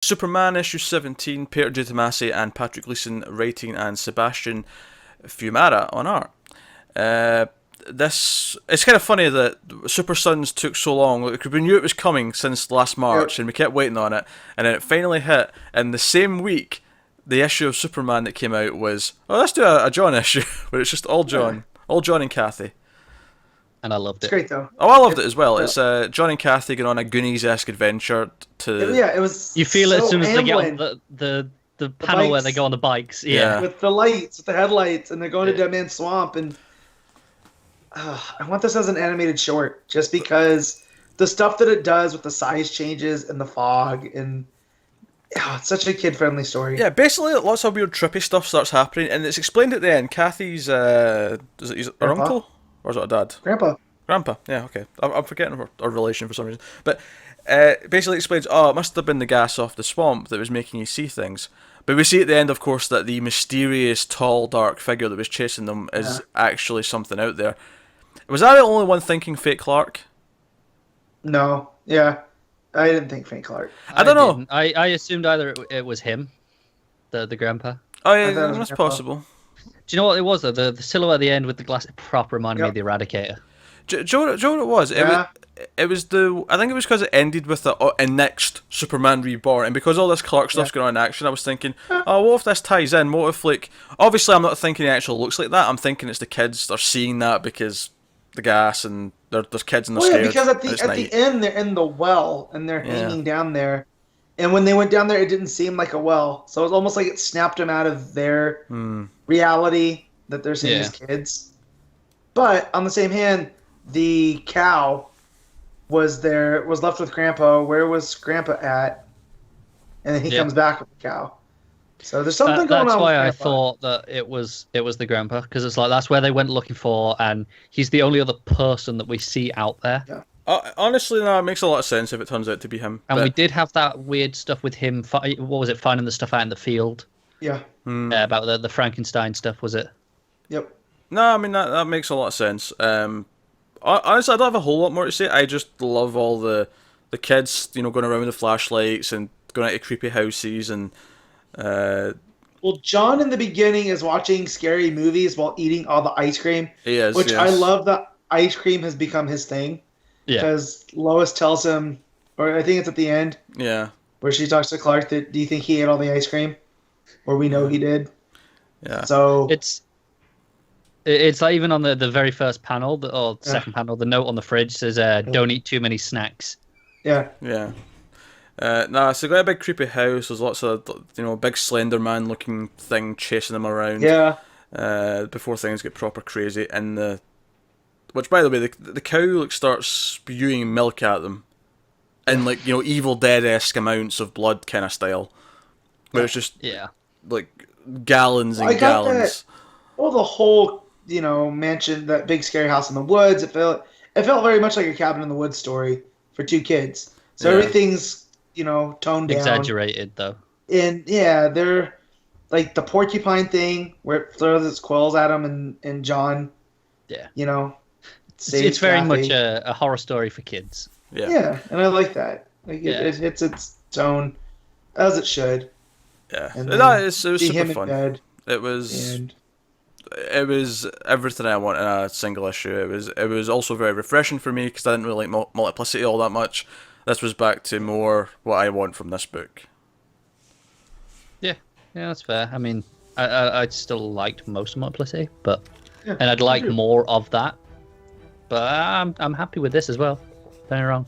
Superman issue 17, Peter J. Tomasi and Patrick Gleason writing, and Sebastian Fiumara on art. It's kind of funny that Super Sons took so long. Like, we knew it was coming since last March, and we kept waiting on it, and then it finally hit. And the same week, the issue of Superman that came out was, oh, let's do a John issue, where it's just all John and Kathy. And I loved it. It's great though. Oh, I loved it as well. It's John and Kathy going on a Goonies-esque adventure to. Yeah, it was. You feel it as soon as they get ambling. on the panel where they go on the bikes. Yeah. With the lights, with the headlights, and they're going to Dead Man's Swamp, and I want this as an animated short, just because the stuff that it does with the size changes and the fog, and it's such a kid-friendly story. Yeah, basically lots of weird trippy stuff starts happening, and it's explained at the end. Kathy's is it her uncle or is it a dad? Grandpa. Yeah, okay. I'm forgetting her relation for some reason, but basically explains. Oh, it must have been the gas off the swamp that was making you see things. But we see at the end, of course, that the mysterious, tall, dark figure that was chasing them is actually something out there. Was I the only one thinking Fake Clark? No. Yeah. I didn't think Fake Clark. I don't know. I assumed either it was him, the grandpa. Oh, yeah, that's possible. Do you know what it was, though? The silhouette at the end with the glass, it proper reminded me of the Eradicator. Do you know what it was? Yeah. It was I think it was because it ended with the next Superman Reborn, and because all this Clark stuff's going on in action, I was thinking, oh, what if this ties in? What if, like, obviously I'm not thinking it actually looks like that. I'm thinking it's the kids are seeing that because the gas and there's kids in the scared. Yeah, because at the end they're in the well and they're hanging down there, and when they went down there, it didn't seem like a well, so it was almost like it snapped them out of their reality that they're seeing as kids. But on the same hand, the cow was left with Grandpa. Where was Grandpa at? And then he comes back with the cow. So there's something going on. That's why with I thought that it was the grandpa, because it's like that's where they went looking for, and he's the only other person that we see out there. Yeah. Honestly, no, it makes a lot of sense if it turns out to be him. And we did have that weird stuff with him. What was it? Finding the stuff out in the field. Yeah. About the Frankenstein stuff, was it? Yep. No, I mean that makes a lot of sense. Honestly, I don't have a whole lot more to say. I just love all the kids, going around with the flashlights and going into creepy houses and. Well, John in the beginning is watching scary movies while eating all the ice cream. He is, which yes. I love that ice cream has become his thing. Yeah. Because Lois tells him, or I think it's at the end. Yeah. Where she talks to Clark that, do you think he ate all the ice cream? Or we know he did. Yeah. So it's like even on the very first panel, or second panel, the note on the fridge says, "Don't eat too many snacks." Yeah. Yeah. So got a big creepy house. There's lots of big Slender Man looking thing chasing them around. Yeah. Before things get proper crazy, and which, by the way, the cow starts spewing milk at them, in Evil Dead-esque amounts of blood kind of style, where it's just like gallons and gallons. The whole mansion, that big scary house in the woods. It felt very much like a cabin in the woods story for two kids. So everything's toned down. Exaggerated, though. And, they're, like, the porcupine thing, where it throws its quills at him, and John, it's very much a horror story for kids. Yeah. Yeah, and I like that. Like, it hits its tone, as it should. Yeah. And it was super fun. It was everything I want in a single issue. It was also very refreshing for me, because I didn't really like Multiplicity all that much. This was back to more what I want from this book. Yeah, that's fair. I mean, I still liked most of Multiplicity, and I'd like more of that. But I'm happy with this as well. Don't get me wrong.